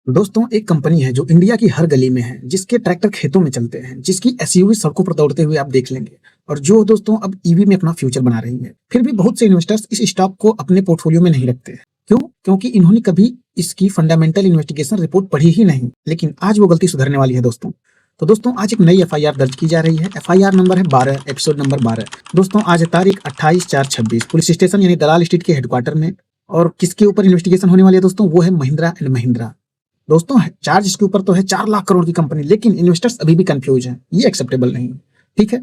दोस्तों एक कंपनी है जो इंडिया की हर गली में है, जिसके ट्रैक्टर खेतों में चलते हैं, जिसकी एसयूवी सड़कों पर दौड़ते हुए आप देख लेंगे और जो दोस्तों अब ईवी में अपना फ्यूचर बना रही है। फिर भी बहुत से इन्वेस्टर्स इस स्टॉक को अपने पोर्टफोलियो में नहीं रखते हैं। क्यों? क्योंकि इन्होंने कभी इसकी फंडामेंटल इन्वेस्टिगेशन रिपोर्ट पढ़ी ही नहीं। लेकिन आज वो गलती सुधरने वाली है दोस्तों। तो दोस्तों आज एक नई एफआईआर दर्ज की जा रही है। एफआईआर नंबर है 12, एपिसोड नंबर 12। दोस्तों आज है तारीख 28/4/26, पुलिस स्टेशन यानी दलाल स्ट्रीट के हेडक्वार्टर में। और किसके ऊपर इन्वेस्टिगेशन होने वाली है दोस्तों? वो है महिंद्रा एंड महिंद्रा। दोस्तों चार्ज इसके ऊपर तो है 4 लाख करोड़ की कंपनी, लेकिन इन्वेस्टर्स अभी भी कंफ्यूज हैं। ये एक्सेप्टेबल नहीं है। ठीक है,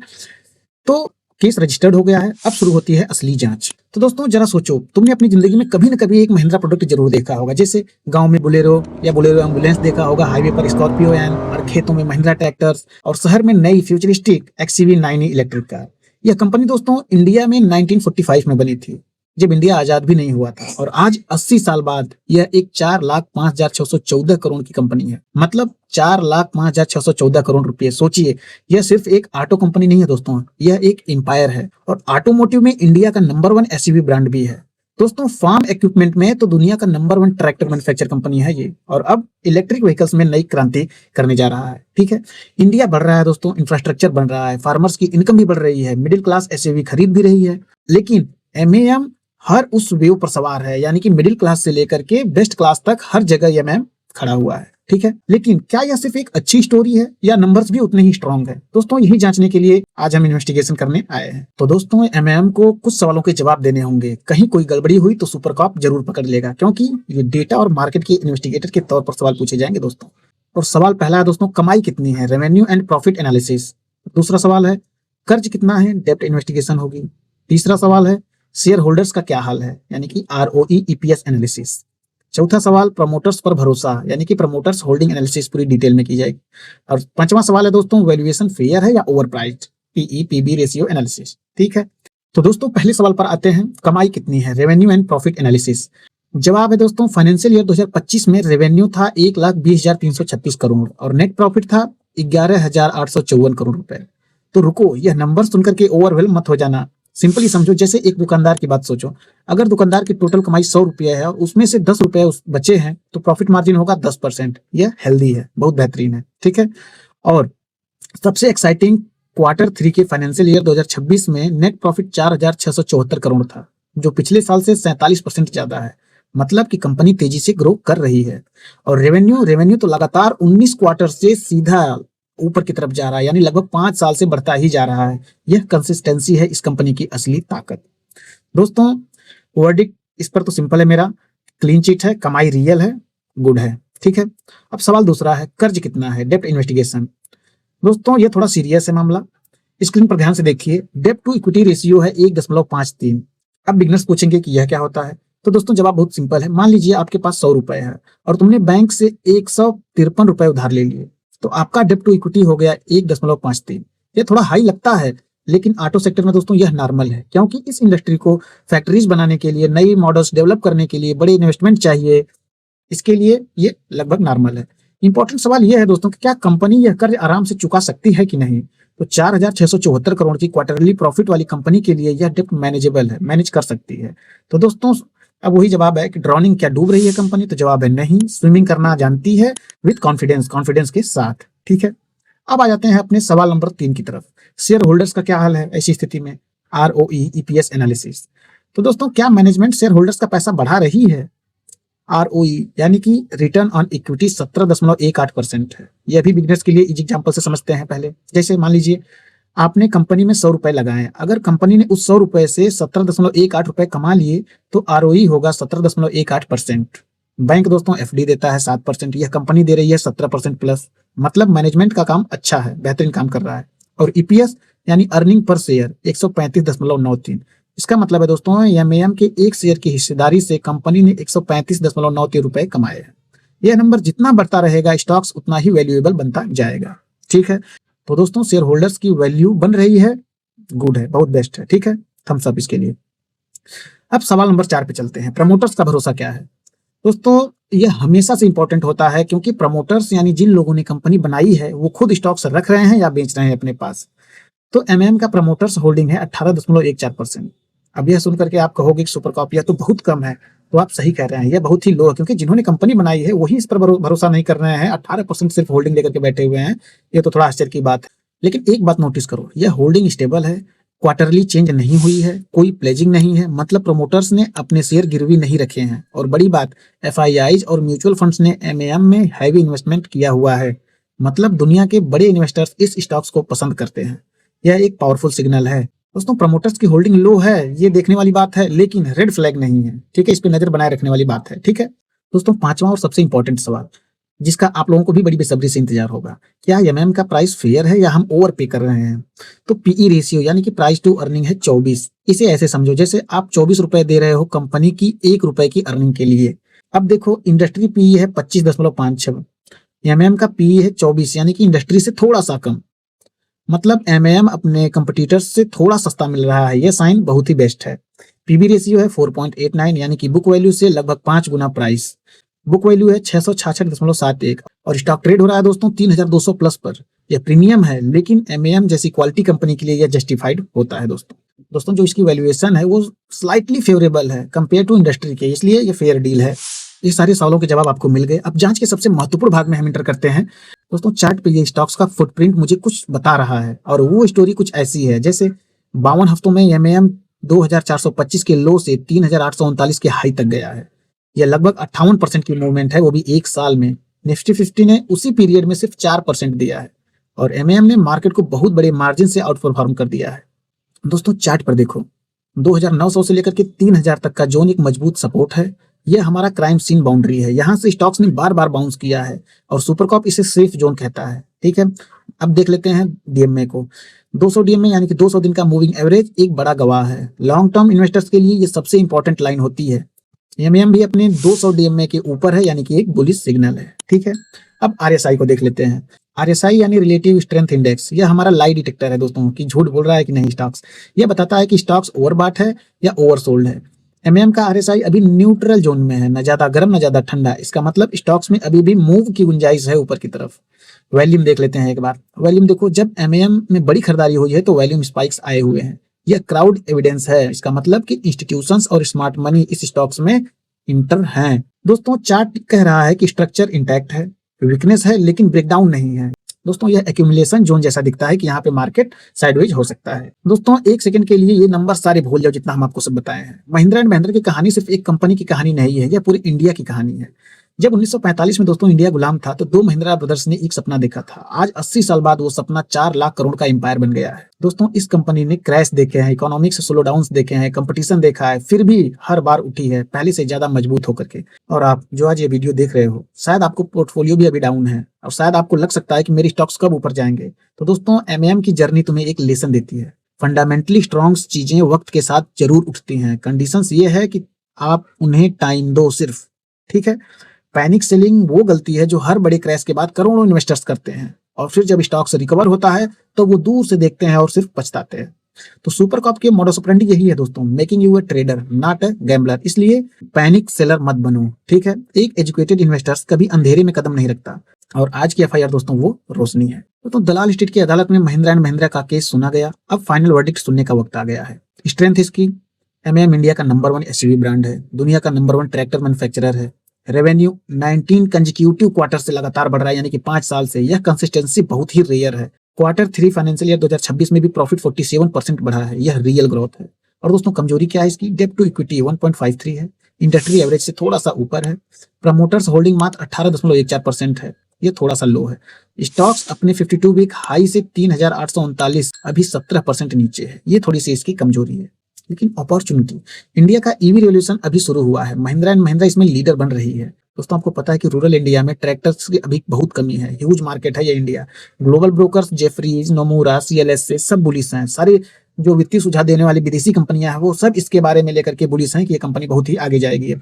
तो केस रजिस्टर्ड हो गया है। अब शुरू होती है असली जांच। तो दोस्तों जरा सोचो, तुमने अपनी जिंदगी में कभी न कभी एक महिंद्रा प्रोडक्ट जरूर देखा होगा। जैसे गांव में बोलेरो या बोलेरो एम्बुलेंस देखा होगा, हाईवे पर स्कॉर्पियो एन, और खेतों में महिंद्रा ट्रैक्टर्स, और शहर में नई futuristic XUV 9e electric car. यह कंपनी दोस्तों इंडिया में 1945 में बनी थी, जब इंडिया आजाद भी नहीं हुआ था। और आज 80 साल बाद यह एक 4,05,614 करोड़ की कंपनी है। मतलब 4,05,614 करोड़ रुपए। सोचिए, यह सिर्फ एक ऑटो कंपनी नहीं है दोस्तों, यह एक एम्पायर है। और ऑटोमोटिव में इंडिया का नंबर 1 एसयूवी ब्रांड भी है। दोस्तों फार्म इक्विपमेंट में तो दुनिया का नंबर 1 ट्रैक्टर मैन्युफैक्चर कंपनी है ये। और अब इलेक्ट्रिक व्हीकल्स में नई क्रांति करने जा रहा है। ठीक है, इंडिया बढ़ रहा है दोस्तों, इंफ्रास्ट्रक्चर बन रहा है, फार्मर्स की इनकम भी बढ़ रही है, मिडिल क्लास एसयूवी खरीद भी रही है। लेकिन एमएएम हर उस वेव पर सवार है, यानी कि मिडिल क्लास से लेकर के बेस्ट क्लास तक हर जगह एमएएम खड़ा हुआ है। ठीक है, लेकिन क्या यह सिर्फ एक अच्छी स्टोरी है या नंबर्स भी उतने ही स्ट्रांग है? दोस्तों यही जांचने के लिए आज हम इन्वेस्टिगेशन करने आए हैं। तो दोस्तों एमएएम को कुछ सवालों के जवाब देने होंगे। कहीं कोई गड़बड़ी हुई तो सुपर कॉप जरूर पकड़ लेगा, क्योंकि ये डेटा और मार्केट के इन्वेस्टिगेटर के तौर पर सवाल पूछे जाएंगे दोस्तों। और सवाल पहला है दोस्तों, कमाई कितनी है? Revenue and profit analysis. दूसरा सवाल है, कर्ज कितना है? डेब्ट इन्वेस्टिगेशन होगी। तीसरा सवाल है, शेयर होल्डर्स का क्या हाल है? यानी कि ROE EPS एनालिसिस। चौथा सवाल, प्रमोटर्स पर भरोसा, यानी कि प्रमोटर्स होल्डिंग एनालिसिस पूरी डिटेल में की जाएगी। और पांचवा सवाल है दोस्तों, वैल्यूएशन फेयर है या over priced? PE PB ratio analysis. ठीक है, तो दोस्तों पहले सवाल पर आते हैं, कमाई कितनी है? Revenue and profit analysis. जवाब है दोस्तों, फाइनेंशियल ईयर 2025 में रेवेन्यू था 1,20,336 करोड़ और नेट प्रॉफिट था 11,854 करोड़ रुपए। तो रुको, यह नंबर सुनकर के ओवरवेल्म मत हो जाना। सिंपली समझो, जैसे एक दुकानदार की बात सोचो। अगर दुकानदार की टोटल कमाई 100 रुपया है और उसमें से 10 रुपए बचे हैं, तो प्रॉफिट मार्जिन होगा 10%। यह हेल्दी है, बहुत बेहतरीन है। ठीक है, और सबसे एक्साइटिंग, Q3 के फाइनेंशियल ईयर 2026 में नेट प्रॉफिट 4,674 करोड़ था, जो पिछले साल से 47% ज्यादा है। मतलब कि कंपनी तेजी से ग्रो कर रही है। और रेवेन्यू तो लगातार 19 क्वार्टर से सीधा ऊपर की तरफ जा रहा है, यानी लगभग 5 साल से बढ़ता ही जा रहा है। यह कंसिस्टेंसी है इस कंपनी की असली ताकत। दोस्तों वर्डिक्ट इस पर तो सिंपल है मेरा, क्लीन चिट है, कमाई रियल है, गुड है। ठीक है, अब सवाल दूसरा है, कर्ज कितना है? डेब्ट इन्वेस्टिगेशन। दोस्तों ये थोड़ा सीरियस है मामला, स्क्रीन पर ध्यान से देखिए। डेब्ट टू इक्विटी रेशियो है 1.53। अब बिगनर्स पूछेंगे कि यह क्या होता है? तो दोस्तों जवाब बहुत सिंपल है। मान लीजिए आपके पास 100 रुपए है और तुमने बैंक से 153 रुपए उधार ले लिए, तो आपका डेब्ट टू इक्विटी हो गया 1.53। ये थोड़ा हाई लगता है, लेकिन ऑटो सेक्टर में दोस्तों यह नॉर्मल है, क्योंकि इस इंडस्ट्री को फैक्ट्रीज बनाने के लिए, नई मॉडल्स डेवलप करने के लिए बड़े इन्वेस्टमेंट चाहिए। इसके लिए ये लगभग नॉर्मल है। इंपॉर्टेंट सवाल यह है दोस्तों कि क्या कंपनी यह कर्ज आराम से चुका सकती है कि नहीं? तो 4,674 करोड़ की क्वार्टरली प्रॉफिट वाली कंपनी के लिए यह डेब्ट मैनेजेबल है, मैनेज कर सकती है। तो दोस्तों अब वही जवाब है कि ड्रॉनिंग, क्या डूब रही है कंपनी? तो जवाब है नहीं, स्विमिंग करना जानती है विद कॉन्फिडेंस के साथ। ठीक है, अब आ जाते हैं अपने सवाल नंबर 3 की तरफ। शेयर होल्डर्स का क्या हाल है ऐसी स्थिति में? ROE EPS analysis. तो दोस्तों क्या मैनेजमेंट शेयर होल्डर्स का पैसा बढ़ा रही है? ROE यानी कि रिटर्न ऑन इक्विटी 17.18% है। यह भी बिजनेस के लिए इजी एग्जांपल से समझते हैं पहले। जैसे मान लीजिए आपने कंपनी में 100 रुपए लगाए, अगर कंपनी ने उस 100 रुपए से 17.18 रुपए कमा लिए, तो ROE होगा 17.18%। बैंक दोस्तों FD देता है 7%, यह कंपनी दे रही है 17% प्लस। मतलब मैनेजमेंट का काम अच्छा है, बेहतरीन काम कर रहा है। और EPS यानी अर्निंग पर शेयर 135.93। इसका मतलब है दोस्तों एमएएम के एक शेयर की हिस्सेदारी से कंपनी ने 135.93 रुपए कमाए हैं। यह नंबर जितना बढ़ता रहेगा, स्टॉक्स उतना ही वैल्यूएबल बनता जाएगा। ठीक है, तो दोस्तों शेयर होल्डर्स की वैल्यू बन रही है, गुड है, बहुत बेस्ट है। ठीक है, थम्स अप इसके लिए। अब सवाल नंबर 4 पे चलते हैं, प्रमोटर्स का भरोसा क्या है? दोस्तों यह हमेशा से इंपॉर्टेंट होता है, क्योंकि प्रमोटर्स यानी जिन लोगों ने कंपनी बनाई है वो खुद स्टॉक्स रख रहे हैं या बेच रहे हैं अपने पास। तो एमएम का प्रमोटर्स होल्डिंग है 18.14%। अब यह सुनकर के आप कहोगे कि सुपर कॉप यह तो बहुत कम है। तो आप सही कह रहे हैं, यह बहुत ही लो है, क्योंकि जिन्होंने कंपनी बनाई है वही इस पर भरोसा नहीं कर रहे हैं, 18% सिर्फ होल्डिंग लेकर के बैठे हुए हैं। ये तो थोड़ा आश्चर्य की बात है। लेकिन एक बात नोटिस करो, यह होल्डिंग स्टेबल है, क्वार्टरली चेंज नहीं हुई है, कोई प्लेजिंग नहीं है, मतलब प्रमोटर्स ने अपने शेयर गिरवी नहीं रखे हैं। और बड़ी बात, एफआईआईज और म्यूचुअल फंड्स ने एमएएम में हैवी इन्वेस्टमेंट किया हुआ है, मतलब दुनिया के बड़े इन्वेस्टर्स इस स्टॉक्स को पसंद करते हैं। यह एक पावरफुल सिग्नल है। दोस्तों, प्रमोटर्स की होल्डिंग लो है, ये देखने वाली बात है, लेकिन रेड फ्लैग नहीं है। ठीक है, इस पे नजर बनाए रखने वाली बात है। ठीक है दोस्तों, पांचवा और सबसे इंपॉर्टेंट सवाल, जिसका आप लोगों को भी बड़ी बेसब्री से इंतजार होगा, क्या एमएम का प्राइस फेयर है या हम ओवर पे कर रहे हैं? तो पीई रेशियो यानी कि प्राइस टू अर्निंग है 24। इसे ऐसे समझो जैसे आप 24 रुपए दे रहे हो कंपनी की 1 रुपए की अर्निंग के लिए। अब देखो, इंडस्ट्री पीई है 25.56, एमएम का पीई है 24, यानी कि इंडस्ट्री से थोड़ा सा कम। मतलब एमएम अपने कंपटीटर्स से थोड़ा सस्ता मिल रहा है, यह साइन बहुत ही बेस्ट है। पीबी रेशियो है 4.89, यानी कि बुक वैल्यू से लगभग 5 गुना प्राइस। बुक वैल्यू है 666.71 और स्टॉक ट्रेड हो रहा है दोस्तों 3200 प्लस पर। यह प्रीमियम है, लेकिन एमएम जैसी क्वालिटी कंपनी के लिए यह जस्टिफाइड होता है दोस्तों जो इसकी वैल्यूएशन है वो स्लाइटली फेवरेबल है कंपेयर टू इंडस्ट्री के, इसलिए ये फेयर डील है। ये सारे सवालों के जवाब आपको मिल गए। अब जांच के सबसे महत्वपूर्ण भाग में हम इंटर करते हैं। दोस्तों, चार्ट पे ये स्टॉक्स का फुटप्रिंट मुझे कुछ बता रहा है, और वो स्टोरी कुछ ऐसी है जैसे 52 हफ्तों में एमएम 2425 के लो से 3839 के हाई तक गया है। यह लगभग 58% की मूवमेंट है, वो भी एक साल में। निफ्टी 50 ने उसी पीरियड में सिर्फ 4% दिया है, और एमएम ने मार्केट को बहुत बड़े मार्जिन से आउट परफॉर्म कर दिया है। दोस्तों, चार्ट पर देखो, 2900 से लेकर के 3000 तक का जोन एक मजबूत सपोर्ट है। यह हमारा क्राइम सीन बाउंड्री है, यहाँ से स्टॉक्स ने बार बार बाउंस किया है, और सुपरकॉप इसे सेफ जोन कहता है। ठीक है, अब देख लेते हैं डीएमए को। 200 डीएमए यानी कि 200 दिन का मूविंग एवरेज एक बड़ा गवाह है। लॉन्ग टर्म इन्वेस्टर्स के लिए ये सबसे इंपॉर्टेंट लाइन होती है। एमएम भी अपने 200 डीएमए के ऊपर है, यानी कि एक बुलिश सिग्नल है। ठीक है, अब आरएसआई को देख लेते हैं। आरएसआई यानी रिलेटिव स्ट्रेंथ इंडेक्स, यह हमारा लाई डिटेक्टर है दोस्तों कि झूठ बोल रहा है कि नहीं स्टॉक्स। यह बताता है कि स्टॉक्स ओवरबॉट है या ओवरसोल्ड है। एमएम का आरएसआई अभी न्यूट्रल जोन में है, न ज्यादा गर्म न ज्यादा ठंडा। इसका मतलब स्टॉक्स में अभी भी मूव की गुंजाइश है ऊपर की तरफ। वॉल्यूम देख लेते हैं एक बार। वॉल्यूम देखो, जब एमएम में बड़ी खरीदारी हुई है तो वॉल्यूम स्पाइक्स आए हुए हैं। यह क्राउड एविडेंस है, इसका मतलब कि इंस्टीट्यूशंस और स्मार्ट मनी इस स्टॉक्स में इंटर हैं। दोस्तों, चार्ट कह रहा है कि स्ट्रक्चर इंटैक्ट है, वीकनेस है लेकिन ब्रेकडाउन नहीं है। दोस्तों, यह एक्यूमुलेशन जोन जैसा दिखता है कि यहाँ पे मार्केट साइडवेज हो सकता है। दोस्तों, एक सेकंड के लिए ये नंबर सारे भूल जाओ जितना हम आपको सब बताए हैं। महिंद्रा एंड महिंद्रा की कहानी सिर्फ एक कंपनी की कहानी नहीं है, यह पूरी इंडिया की कहानी है। जब 1945 में दोस्तों इंडिया गुलाम था तो दो महिंद्रा ब्रदर्स ने एक सपना देखा था। आज 80 साल बाद वो सपना 4 लाख करोड़ का एम्पायर बन गया है। दोस्तों, इस कंपनी ने क्रैश देखे हैं, इकोनॉमिक्स स्लो डाउन देखे हैं, कंपटीशन देखा है, फिर भी हर बार उठी है पहले से ज्यादा मजबूत होकर के। और आप जो आज ये वीडियो देख रहे हो, शायद आपको पोर्टफोलियो भी अभी डाउन है और शायद आपको लग सकता है कि मेरी स्टॉक्स कब ऊपर जाएंगे। तो दोस्तों, एमएम की जर्नी तुम्हें एक लेसन देती है। फंडामेंटली स्ट्रॉन्ग चीजें वक्त के साथ जरूर उठती हैं। कंडीशंस ये है कि आप उन्हें टाइम दो सिर्फ। ठीक है, पैनिक सेलिंग वो गलती है जो हर बड़े क्रैश के बाद करोड़ों इन्वेस्टर्स करते हैं, और फिर जब स्टॉक से रिकवर होता है तो वो दूर से देखते हैं और सिर्फ पछताते हैं। तो सुपरकॉप के मॉडस ऑपरेंडी यही है दोस्तों, making you a trader not a gambler. इसलिए पैनिक सेलर मत बनो। ठीक है, एक एजुकेटेड इन्वेस्टर्स कभी अंधेरे में कदम नहीं रखता, और आज की एफआईआर दोस्तों वो रोशनी है। तो दलाल स्ट्रीट की अदालत में महिंद्रा एंड महिंद्रा का केस सुना गया। अब फाइनल वर्डिक्ट सुनने का वक्त आ गया है। स्ट्रेंथ इसकी, एमएम इंडिया का नंबर 1 एसयूवी ब्रांड है, दुनिया का नंबर 1 ट्रैक्टर मैन्युफैक्चरर है। रेवेन्यू 19 कंसेक्यूटिव क्वार्टर से लगातार बढ़ रहा है, यानी कि 5 साल से। यह कंसिस्टेंसी बहुत ही रेयर है। Q3 फाइनेंशियल ईयर 2026 में भी प्रॉफिट 47% बढ़ा है, यह रियल ग्रोथ है। और दोस्तों, कमजोरी क्या है इसकी? डेब्ट टू इक्विटी 1.53 है, इंडस्ट्री एवरेज से थोड़ा सा ऊपर है। प्रमोटर्स होल्डिंग मात्र 18.14% है, यह थोड़ा सा लो है। स्टॉक्स अपने 52 वीक हाई से 3839 अभी 17% नीचे है, ये थोड़ी सी इसकी कमजोरी है। लेकिन अपॉर्चुनिटी, इंडिया का ईवी रेवोल्यूशन अभी शुरू हुआ है, महिंद्रा एंड महिंद्रा इसमें लीडर बन रही है। दोस्तों, आपको पता है कि रूरल इंडिया में ट्रैक्टर्स की अभी बहुत कमी है, ह्यूज मार्केट है ये India. Global brokers Jefferies, Nomura, CLSA सब बुलिश हैं। सारे जो वित्तीय सुझाव देने वाली विदेशी कंपनियां हैं वो सब इसके बारे में लेकर के बुलिश हैं कि ये कंपनी बहुत ही आगे जाएगी।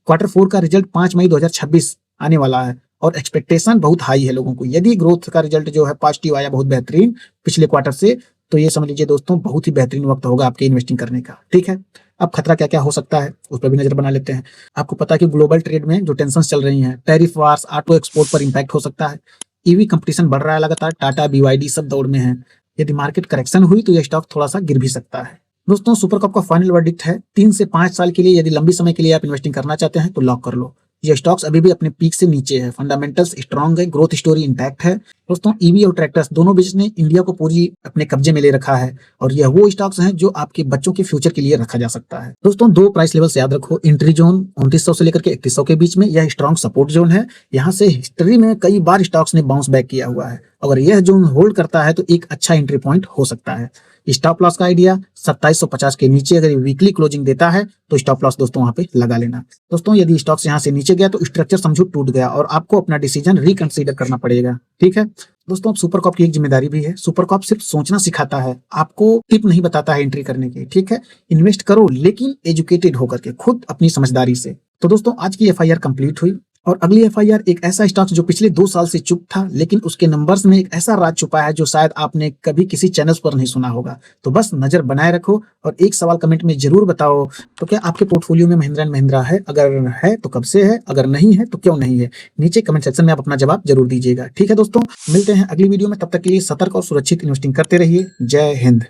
Q4 का रिजल्ट 5 मई 2026 आने वाला है, और एक्सपेक्टेशन बहुत हाई है लोगों को। यदि ग्रोथ का रिजल्ट जो है पॉजिटिव आया बहुत बेहतरीन पिछले क्वार्टर से, तो ये समझ लीजिए दोस्तों बहुत ही बेहतरीन वक्त होगा आपके इन्वेस्टिंग करने का। ठीक है, अब खतरा क्या क्या हो सकता है उस पर भी नजर बना लेते हैं। आपको पता है कि ग्लोबल ट्रेड में जो टेंशन चल रही हैं, टैरिफ वार्स, ऑटो एक्सपोर्ट पर इंपैक्ट हो सकता है। ईवी कंपटीशन बढ़ रहा है लगातार, टाटा बीवाईडी सब दौड़ में है। यदि मार्केट करेक्शन हुई तो यह स्टॉक थोड़ा सा गिर भी सकता है। दोस्तों सुपर कप का फाइनल वर्डिक्ट है 3 से 5 साल के लिए, यदि लंबी समय के लिए आप इन्वेस्टिंग करना चाहते हैं तो लॉक कर लो। ये स्टॉक्स अभी भी अपने पीक से नीचे है, फंडामेंटल्स स्ट्रांग है, ग्रोथ स्टोरी इंटैक्ट है। दोस्तों ईवी और ट्रैक्टर्स दोनों बिजनेस ने इंडिया को पूरी अपने कब्जे में ले रखा है और यह वो स्टॉक्स हैं जो आपके बच्चों के फ्यूचर के लिए रखा जा सकता है। दोस्तों 2 प्राइस लेवल्स याद रखो, एंट्री जोन 2900 से लेकर के 3100 के बीच में, यह स्ट्रांग सपोर्ट जोन है। यहाँ से हिस्ट्री में कई बार स्टॉक्स ने बाउंस बैक किया हुआ है। अगर यह जोन होल्ड करता है तो एक अच्छा एंट्री पॉइंट हो सकता है। स्टॉप लॉस का आइडिया 2750 के नीचे अगर वीकली क्लोजिंग देता है तो स्टॉप लॉस दोस्तों वहां पे लगा लेना। दोस्तों यदि स्टॉक्स यहां से नीचे गया तो स्ट्रक्चर समझो टूट गया और आपको अपना डिसीजन रिकंसीडर करना पड़ेगा। ठीक है दोस्तों, सुपर कॉप की एक जिम्मेदारी भी है। सुपर कॉप सिर्फ सोचना सिखाता है, आपको टिप नहीं बताता है एंट्री करने की। ठीक है, इन्वेस्ट करो लेकिन एजुकेटेड होकर के, खुद अपनी समझदारी से। तो दोस्तों आज की FIR कंप्लीट हुई और अगली FIR एक ऐसा स्टॉक जो पिछले 2 साल से चुप था, लेकिन उसके नंबर्स में एक ऐसा राज छुपा है जो शायद आपने कभी किसी चैनल पर नहीं सुना होगा। तो बस नजर बनाए रखो और एक सवाल कमेंट में जरूर बताओ, तो क्या आपके पोर्टफोलियो में महिंद्रा एंड महिंद्रा है? अगर है तो कब से है, अगर नहीं है तो क्यों नहीं है? नीचे कमेंट सेक्शन में आप अपना जवाब जरूर दीजिएगा। ठीक है दोस्तों, मिलते हैं अगली वीडियो में, तब तक के लिए सतर्क और सुरक्षित इन्वेस्टिंग करते रहिए। जय हिंद।